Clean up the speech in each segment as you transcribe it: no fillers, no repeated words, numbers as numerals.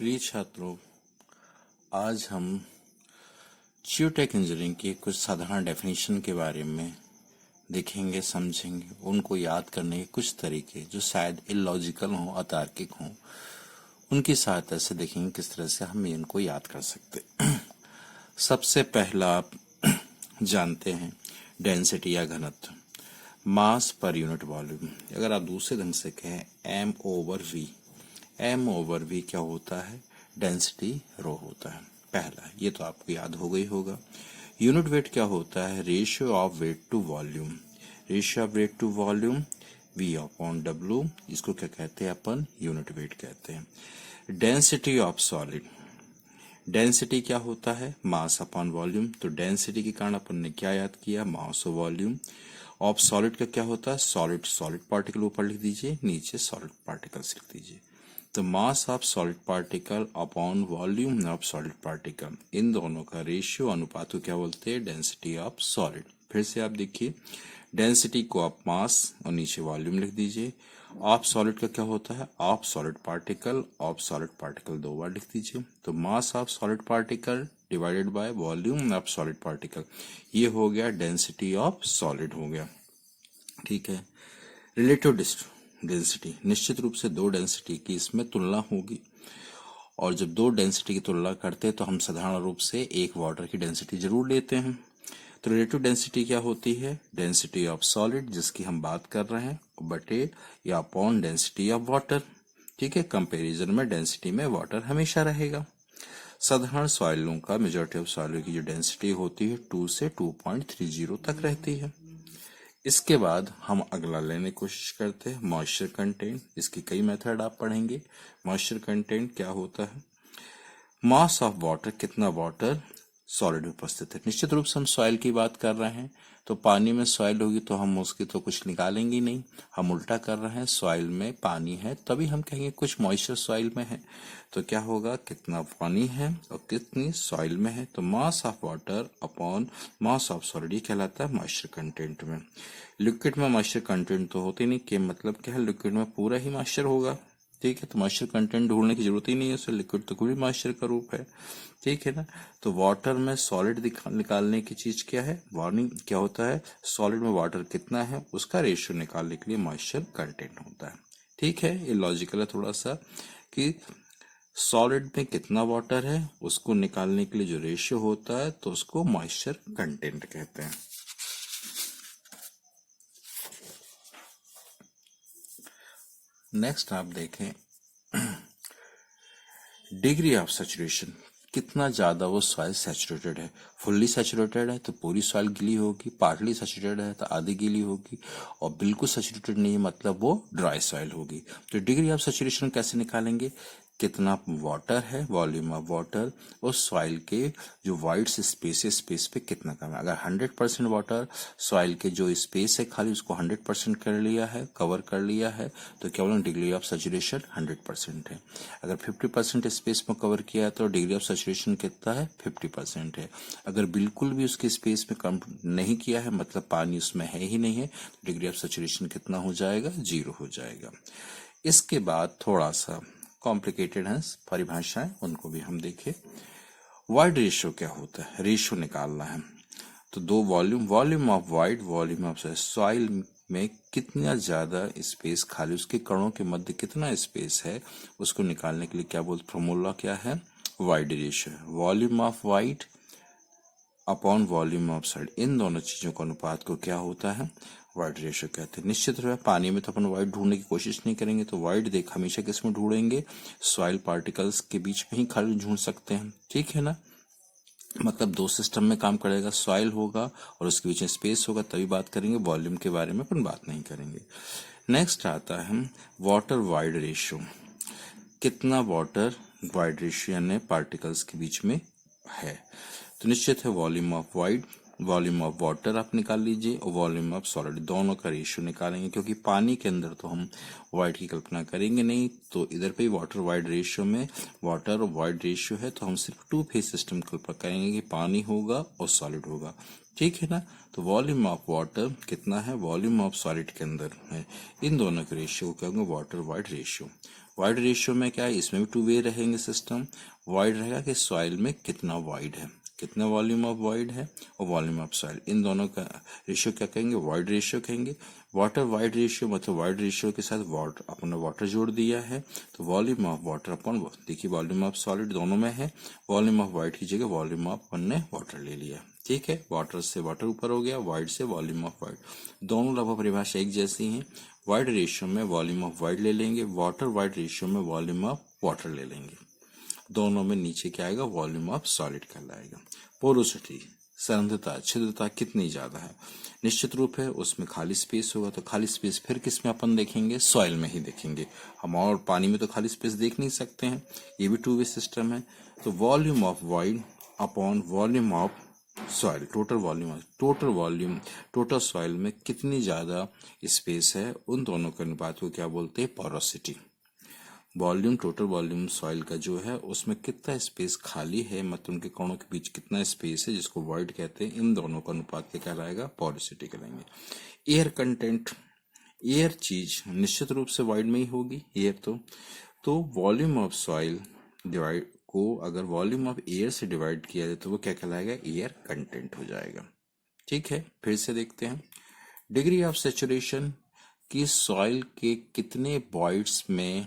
प्रिय छात्रों, आज हम जियोटेक इंजीनियरिंग की कुछ साधारण डेफिनेशन के बारे में देखेंगे, समझेंगे। उनको याद करने के कुछ तरीके जो शायद इलॉजिकल हों, अतार्किक हों, उनकी सहायता से देखेंगे किस तरह से हम इनको याद कर सकते। सबसे पहला आप जानते हैं डेंसिटी या घनत्व, मास पर यूनिट वॉल्यूम। अगर आप दूसरे ढंग से कहें एम ओवर वी क्या होता है? डेंसिटी रो होता है। पहला, ये तो आपको याद हो गई होगा। यूनिट वेट क्या होता है? Ratio of weight to volume. Ratio of weight to volume V upon W, इसको क्या कहते हैं अपन? यूनिट वेट कहते हैं। डेंसिटी ऑफ सॉलिड, डेंसिटी क्या होता है? Mass upon volume. तो डेंसिटी के कारण अपन ने क्या याद किया? मास और वॉल्यूम। ऑफ सॉलिड का क्या होता है? सॉलिड पार्टिकल ऊपर लिख दीजिए, नीचे सॉलिड पार्टिकल्स लिख दीजिए। तो mass of solid particle upon volume of solid particle, इन दोनों का रेशियो, अनुपात को क्या बोलते हैं? Density of solid. फिर से आप देखिए, डेंसिटी को आप मास और नीचे वॉल्यूम लिख दीजिए। ऑफ सॉलिड का क्या होता है? ऑफ सॉलिड पार्टिकल दो बार लिख दीजिए। तो mass of solid particle divided by volume of solid particle, ये हो गया डेंसिटी ऑफ सॉलिड हो गया। ठीक है। रिलेटिव डेंसिटी, निश्चित रूप से दो डेंसिटी की इसमें तुलना होगी, और जब दो डेंसिटी की तुलना करते हैं तो हम साधारण रूप से एक वाटर की डेंसिटी जरूर लेते हैं। तो रिलेटिव डेंसिटी क्या होती है? डेंसिटी ऑफ सॉलिड, जिसकी हम बात कर रहे हैं, बटे या अपॉन डेंसिटी ऑफ वाटर। ठीक है। कंपैरिजन में डेंसिटी में वाटर हमेशा रहेगा। साधारण सॉइलों का, मेजॉरिटी ऑफ सॉइलों की जो डेंसिटी होती है 2 से 2.30 तक रहती है। इसके बाद हम अगला लेने की कोशिश करते हैं, मॉइस्चर कंटेंट। इसकी कई मेथड आप पढ़ेंगे। मॉइस्चर कंटेंट क्या होता है? मास ऑफ वाटर, कितना वाटर सॉलिड में उपस्थित है। निश्चित रूप से हम सॉइल की बात कर रहे हैं, तो पानी में सॉइल होगी तो हम उसकी तो कुछ निकालेंगे नहीं, हम उल्टा कर रहे हैं। सॉइल में पानी है तभी हम कहेंगे कुछ मॉइस्चर सॉइल में है। तो क्या होगा? कितना पानी है और कितनी सॉइल में है। तो mass of water upon mass of solid, ये कहलाता है मॉइस्चर कंटेंट में। लिक्विड में मॉइस्चर कंटेंट तो होते नहीं, कि मतलब क्या है, लिक्विड में पूरा ही मॉइस्चर होगा। ठीक है। तो मॉइस्चर कंटेंट ढूंढने की जरूरत ही नहीं है, उससे लिक्विड तो कोई मॉइस्चर का रूप है। ठीक है ना। तो वाटर में सॉलिड निकालने की चीज क्या है? वार्निंग क्या होता है? सॉलिड में वाटर कितना है उसका रेशियो निकालने के लिए मॉइस्चर कंटेंट होता है। ठीक है। ये लॉजिकल है थोड़ा सा, कि सॉलिड में कितना वाटर है उसको निकालने के लिए जो रेशियो होता है तो उसको मॉइस्चर कंटेंट कहते हैं। नेक्स्ट आप देखें डिग्री ऑफ सैचुरेशन, कितना ज्यादा वो सॉइल सैचुरेटेड है। फुल्ली सैचुरेटेड है तो पूरी सॉइल गीली होगी, पार्टली सैचुरेटेड है तो आधी गीली होगी, और बिल्कुल सैचुरेटेड नहीं है मतलब वो ड्राई सॉइल होगी। तो डिग्री ऑफ सैचुरेशन कैसे निकालेंगे? कितना वाटर है, वॉल्यूम ऑफ वाटर, उस सॉइल के जो वाइड स्पेस पे कितना कम है। अगर 100% वाटर सॉइल के जो स्पेस है खाली उसको 100% कर लिया है, कवर कर लिया है, तो क्या बोलेंगे? डिग्री ऑफ सैचुरेशन 100% है। अगर 50% स्पेस में कवर किया है तो डिग्री ऑफ सैचुरेशन कितना है? 50% है। अगर बिल्कुल भी उसके स्पेस में कम नहीं किया है, मतलब पानी उसमें है ही नहीं है, तो डिग्री ऑफ सैचुरेशन कितना हो जाएगा? 0 हो जाएगा। इसके बाद थोड़ा सा कॉम्प्लिकेटेड है परिभाषाएं, उनको भी हम देखें। वाइड रेशियो क्या होता है? रेशियो निकालना है तो दो volume of wide, volume of soil में कितना ज्यादा स्पेस खाली, उसके कणों के मध्य कितना स्पेस है, उसको निकालने के लिए क्या बोलते? फॉर्मूला क्या है? Void ratio. Volume of void upon volume of soil, इन दोनों चीजों का अनुपात को क्या होता है? वाइड रेशियो कहते हैं। निश्चित रूप से पानी में तो अपन वाइड ढूंढने की कोशिश नहीं करेंगे, तो वाइड देख हमेशा किस में ढूंढेंगे? सॉइल पार्टिकल्स के बीच में ही खाली ढूंढ सकते हैं। ठीक है ना। मतलब दो सिस्टम में काम करेगा, सॉइल होगा और उसके बीच में स्पेस होगा, तभी बात करेंगे। वॉल्यूम के बारे में अपन बात नहीं करेंगे। नेक्स्ट आता है वाटर वाइड रेशियो, कितना वाटर वाइड रेशियो यानी पार्टिकल्स के बीच में है। तो निश्चित है volume of wide, volume of water आप निकाल लीजिए, और वॉल्यूम ऑफ सॉलिड, दोनों का रेशियो निकालेंगे, क्योंकि पानी के अंदर तो हम वाइड की कल्पना करेंगे नहीं। तो इधर पे वाटर वाइड रेशियो में वाटर वाइड रेशियो है, तो हम सिर्फ 2 फेज सिस्टम की कल्पना करेंगे कि पानी होगा और सॉलिड होगा। ठीक है ना। तो वॉल्यूम ऑफ वाटर कितना है, वॉल्यूम ऑफ सॉलिड के अंदर है, इन दोनों के रेशियो को कहेंगे water void ratio. Void ratio में क्या है, इसमें भी टू वे रहेंगे सिस्टम। वॉइड रहेगा कि सॉइल में कितना वॉइड है, कितना वॉल्यूम ऑफ वॉइड है और वॉल्यूम ऑफ सॉइल, इन दोनों का रेशियो क्या कहेंगे, वॉइड रेशियो कहेंगे। वाटर वाइड रेशियो मतलब वाइड रेशियो के साथ वाटर, अपन ने वाटर जोड़ दिया है तो वॉल्यूम ऑफ वाटर अपन, देखिए वॉल्यूम ऑफ सॉलिड दोनों में है, वॉल्यूम ऑफ वाइड की जगह वॉल्यूम ऑफ अपन ने वाटर ले लिया, ठीक है। वाटर से वाटर ऊपर हो गया, वाइड से वॉल्यूम ऑफ वाइड, दोनों लगभग परिभाषा एक जैसी हैं। वाइड रेशियो में वॉल्यूम ऑफ वाइड ले लेंगे, वाटर वाइड रेशियो में वॉल्यूम ऑफ वाटर ले लेंगे, दोनों में नीचे क्या आएगा, वॉल्यूम ऑफ सॉलिड कहलाएगा। पोरोसिटी, सांद्रता, छिद्रता कितनी ज्यादा है, निश्चित रूप है उसमें खाली स्पेस होगा, तो खाली स्पेस फिर किस में अपन देखेंगे, सॉइल में ही देखेंगे हम, और पानी में तो खाली स्पेस देख नहीं सकते हैं, ये भी टू वे सिस्टम है। तो volume of void upon volume of soil, total soil में कितनी ज्यादा स्पेस है, उन दोनों के अनुपात को क्या बोलते हैं, porosity. Volume, total volume soil का जो है उसमें कितना स्पेस खाली है, मतलब उनके कणों के बीच कितना स्पेस है, जिसको वॉइड कहते हैं, इन दोनों का अनुपात क्या कहलाएगा, पोरोसिटी कहलाएंगे। एयर कंटेंट, एयर चीज निश्चित रूप से वॉइड में ही होगी एयर, तो वॉल्यूम ऑफ सॉइल डिवाइड को अगर वॉल्यूम ऑफ एयर से डिवाइड किया जाए तो वो क्या कहलाएगा, एयर कंटेंट हो जाएगा, ठीक है। फिर से देखते हैं, डिग्री ऑफ सेचुरेशन कि सॉइल के कितने वॉइड्स में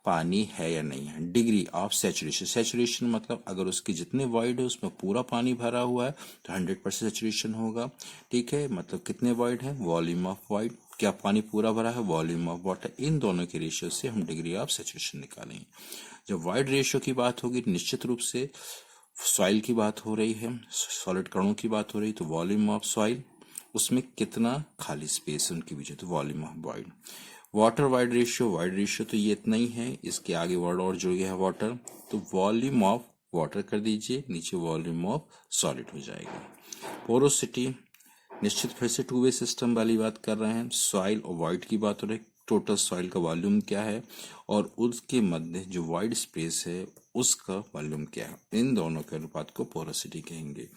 पानी है या नहीं है, डिग्री ऑफ सेचुरेशन, सेचुरेशन मतलब अगर उसके जितने वॉइड है उसमें पूरा पानी भरा हुआ है तो 100% सेचुरेशन होगा, ठीक है। मतलब कितने वॉइड है, वॉल्यूम ऑफ वॉइड, क्या पानी पूरा भरा है, वॉल्यूम ऑफ वाटर, इन दोनों के रेशियो से हम डिग्री ऑफ सेचुरेशन निकालेंगे। जब वॉइड रेशियो की बात होगी निश्चित रूप से सॉइल की बात हो रही है, सॉलिड कणों की बात हो रही, तो वॉल्यूम ऑफ सॉइल, उसमें कितना खाली स्पेस उनके बीच है, तो volume of void. Water void ratio तो ये इतना ही है, इसके आगे वर्ड और जुड़ गया है वाटर, तो वॉल्यूम ऑफ वाटर कर दीजिए, नीचे वॉल्यूम ऑफ सॉलिड हो जाएगा। पोरोसिटी निश्चित फिर से टू वे सिस्टम वाली बात कर रहे हैं, सॉइल और वॉइड की बात हो रही है, टोटल सॉइल का वॉल्यूम क्या है और उसके मध्य जो वाइड स्पेस है उसका वॉल्यूम क्या है, इन दोनों के अनुपात को पोरोसिटी कहेंगे।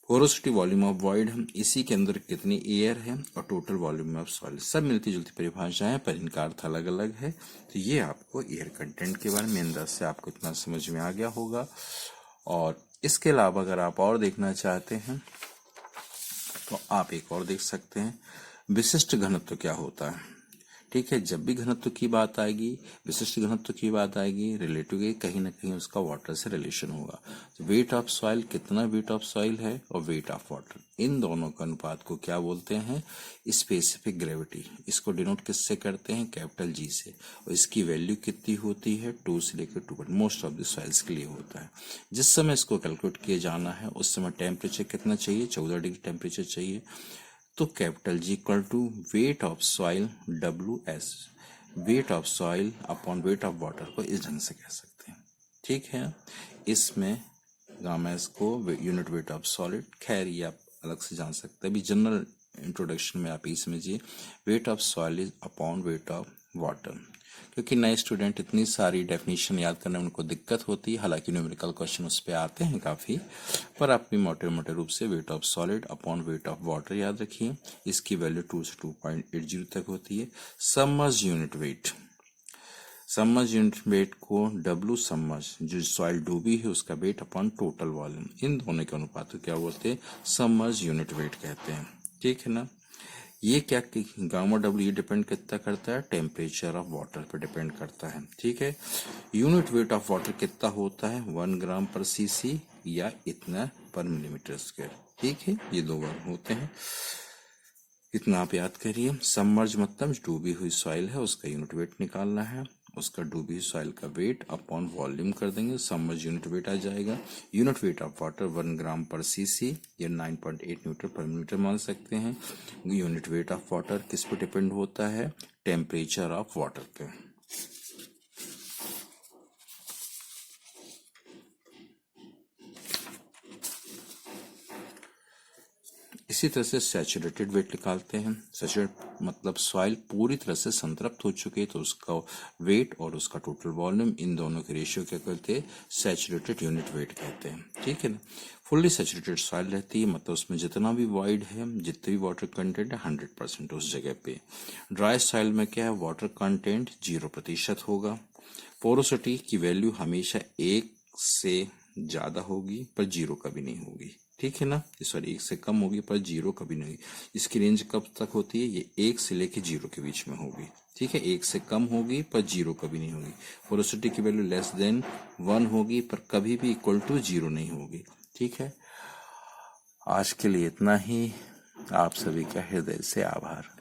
पोरोसिटी वॉल्यूम ऑफ वॉइड, इसी के अंदर कितनी एयर है और टोटल वॉल्यूम ऑफ सॉइल, सब मिलती जुलती परिभाषाएं पर इनका अर्थ अलग अलग है। तो ये आपको एयर कंटेंट के बारे में अंदाज से आपको इतना समझ में आ गया होगा। और इसके अलावा अगर आप और देखना चाहते हैं तो आप एक और देख सकते हैं, विशिष्ट घनत्व क्या होता है, ठीक है। जब भी घनत्व की बात आएगी, विशिष्ट घनत्व की बात आएगी, रिलेटिव के कहीं ना कहीं उसका वाटर से रिलेशन होगा। तो वेट ऑफ सॉइल, कितना वेट ऑफ सॉइल है और वेट ऑफ वाटर, इन दोनों का अनुपात को क्या बोलते हैं, स्पेसिफिक ग्रेविटी। इसको डिनोट किससे करते हैं, कैपिटल जी से, और इसकी वैल्यू कितनी होती है, 2 से लेकर 2, मोस्ट ऑफ द सॉइल्स के लिए होता है। जिस समय इसको कैलकुलेट किया जाना है उस समय टेम्परेचर कितना चाहिए, 14 डिग्री टेम्परेचर चाहिए, तो capital G equal to weight of soil WS, weight of soil upon weight of water को इस ढंग से कह सकते हैं, ठीक है। इसमें गामा एस को यूनिट वेट ऑफ सॉलिड, खैर ये आप अलग से जान सकते हैं, अभी जनरल इंट्रोडक्शन में आप ये समझिए, wait of soil is upon weight of water. क्योंकि नए स्टूडेंट इतनी सारी डेफिनेशन याद करने में उनको दिक्कत होती है, हालांकि न्यूमेरिकल क्वेश्चन उस पर आते हैं काफ़ी, पर आप भी मोटे मोटे रूप से weight of solid upon weight of water याद रखिए। इसकी वैल्यू 2 से 2.80 तक होती है। Submerge unit weight, submerge unit weight को W सबमर्ज, जो सॉइल डूबी है उसका वेट अपॉन टोटल वॉल्यूम, इन दोनों के अनुपात को क्या बोलते हैं, सबमर्ज यूनिट वेट कहते हैं, ठीक है ना। ये क्या गामा डब्ल्यू डिपेंड कितना करता है, टेम्परेचर ऑफ वाटर पे डिपेंड करता है, ठीक है। यूनिट वेट ऑफ वाटर कितना होता है, 1 ग्राम पर सीसी या इतना पर मिलीमीटर स्क्वायर, ठीक है। ये 2 बार होते हैं, इतना आप याद करिए। सबमर्ज मतलब डूबी हुई सॉइल है उसका यूनिट वेट निकालना है, उसका डूबी हुई सॉइल का वेट अपॉन वॉल्यूम कर देंगे, सबमर्ज यूनिट वेट आ जाएगा। यूनिट वेट ऑफ वाटर 1 ग्राम पर सीसी या 9.8 न्यूटन पर मिलीमीटर मान सकते हैं। यूनिट वेट ऑफ वाटर किस पे डिपेंड होता है, टेम्परेचर ऑफ वाटर पे। इसी तरह से सैचुरेटेड वेट निकालते हैं। सैचुरेट मतलब सॉइल पूरी तरह से संतृप्त हो चुकी है तो उसका वेट और उसका टोटल वॉल्यूम, इन दोनों के रेशियो क्या कहते हैं, सैचुरेटेड यूनिट वेट कहते हैं। ठीक है ना। फुल्ली सैचुरेटेड सॉइल रहती है मतलब उसमें जितना भी वॉइड है, जितने भी वाटर कंटेंट है 100% उस जगह पे। ड्राई सॉइल में क्या है, वाटर कंटेंट 0% होगा। पोरोसिटी की वैल्यू हमेशा 1 से ज्यादा होगी पर 0 कभी नहीं होगी। ठीक है ना, सॉरी 1 से कम होगी पर 0 कभी नहीं होगी। इसकी रेंज कब तक होती है, ये 1 से लेके 0 के बीच में होगी। ठीक है, 1 से कम होगी पर 0 कभी नहीं होगी। पोरोसिटी की वैल्यू लेस देन 1 होगी पर कभी भी इक्वल टू 0 नहीं होगी। ठीक है, आज के लिए इतना ही। आप सभी का हृदय से आभार।